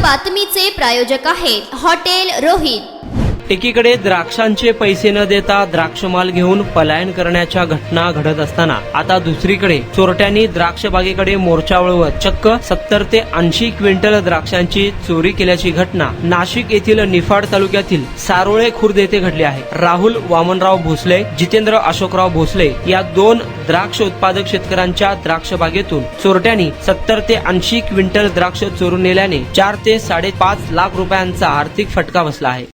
बातमीचे प्रायोजक आहेत हॉटेल रोहित। एकीकडे द्राक्षांचे पैसे न देता द्राक्षमाल घेऊन पलायन करण्याच्या घटना घडत असताना आता दुसरीकडे चोरट्यांनी द्राक्ष बागेकडे मोर्चा वळवत चक्क 70 ते 80 क्विंटल द्राक्षांची चोरी केल्याची घटना नाशिक येथील निफाड तालुक्यातील सारोळे खुर्द येथे घडली आहे। राहुल वामनराव भोसले, जितेंद्र अशोकराव भोसले या 2 द्राक्ष उत्पादक शेतकऱ्यांच्या द्राक्ष बागेतून चोरट्यांनी 70 ते 80 क्विंटल द्राक्ष चोरून नेल्याने 4 ते 5.5 लाख रुपयांचा आर्थिक फटका बसला आहे।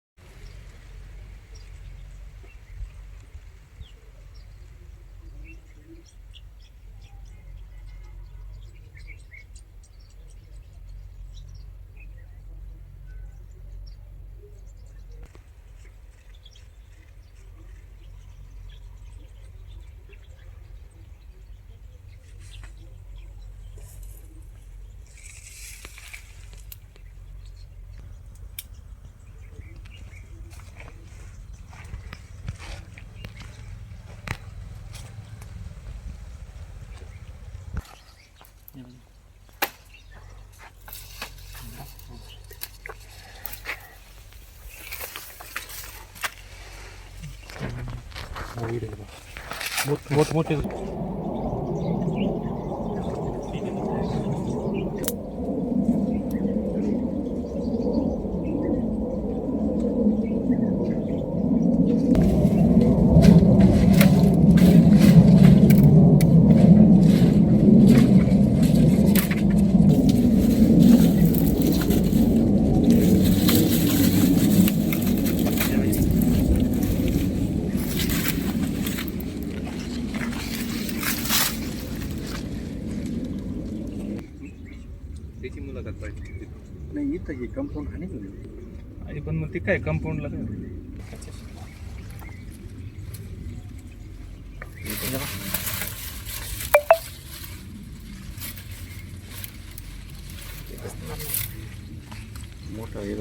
मोठे त्याची मुलाखत पाहिजे नाही इथं हे कंपाऊंड आहे ना आणि पण मग ते काय कंपाऊंडला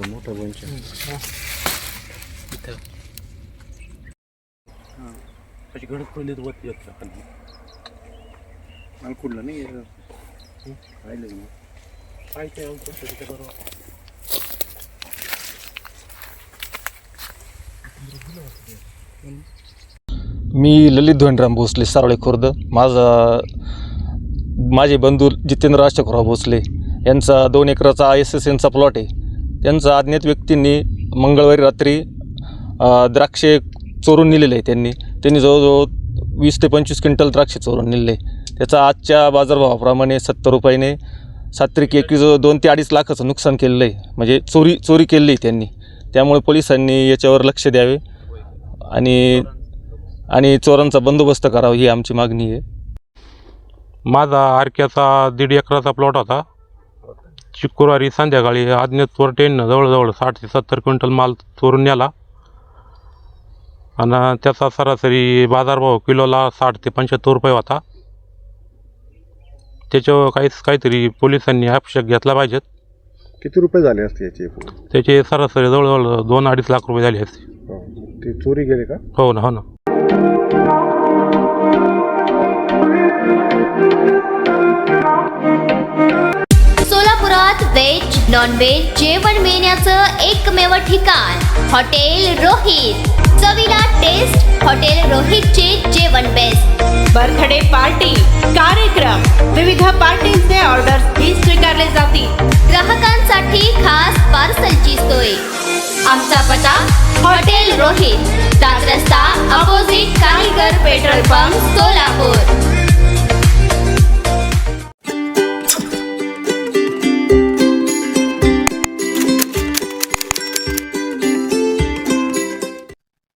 मोठा बंच अशी गडद खोलीत वरती येत मला कुठलं नाही राहिलं ना काय ते बरोबर मी ललित धोंडराम भोसले, सारोळे खुर्द। माझे बंधू जितेंद्र अशोकराव भोसले यांचा 2 एकराचा SSNचा प्लॉट आहे। त्यांचा अज्ञात व्यक्तींनी मंगळवारी रात्री द्राक्षे चोरून नेलेले आहे। त्यांनी जवळजवळ 20 ते 25 क्विंटल द्राक्षे चोरून नेलेले। त्याचा आजच्या बाजारभावाप्रमाणे 70 रुपयाने 7-21 2 ते 2.5 लाखाचं नुकसान केलेलं आहे। म्हणजे चोरी केलेली आहे त्यांनी। त्यामुळे पोलिसांनी याच्यावर लक्ष द्यावे आणि चोरांचा बंदोबस्त करावा ही आमची मागणी आहे। माझा आरक्याचा 1.5 एकराचा प्लॉट होता। शुक्रवारी संध्याकाळी अज्ञात चोरट्यांनी जवळजवळ 60 ते 70 क्विंटल माल चोरून नेला आणि त्याचा सरासरी बाजारभाव किलोला 60 ते 75 रुपये होता। त्याच्यावर काहीतरी पोलिसांनी ॲक्शन घेतला पाहिजेत। किती रुपये झाले असते याचे त्याचे सरासरी जवळजवळ 2-2.5 लाख रुपये झाले असते। ते चोरी गेले का? हो ना। सोलापुरात व्हेज नॉन व्हेज जेवण मिळण्याचं एकमेव ठिकाण हॉटेल रोहित। चवीला टेस्ट हॉटेल रोहितचे जेवण बेस्ट। बर्थडे पार्टी, कार्यक्रम, विविध पार्टींचे ऑर्डर्स ही स्वीकारले जातील। ग्राहकांसाठी खास पार्सलची सोय। आमचा पत्ता हॉटेल रोहित, 7 रस्ता opposite Kaligar petrol pump, Solapur.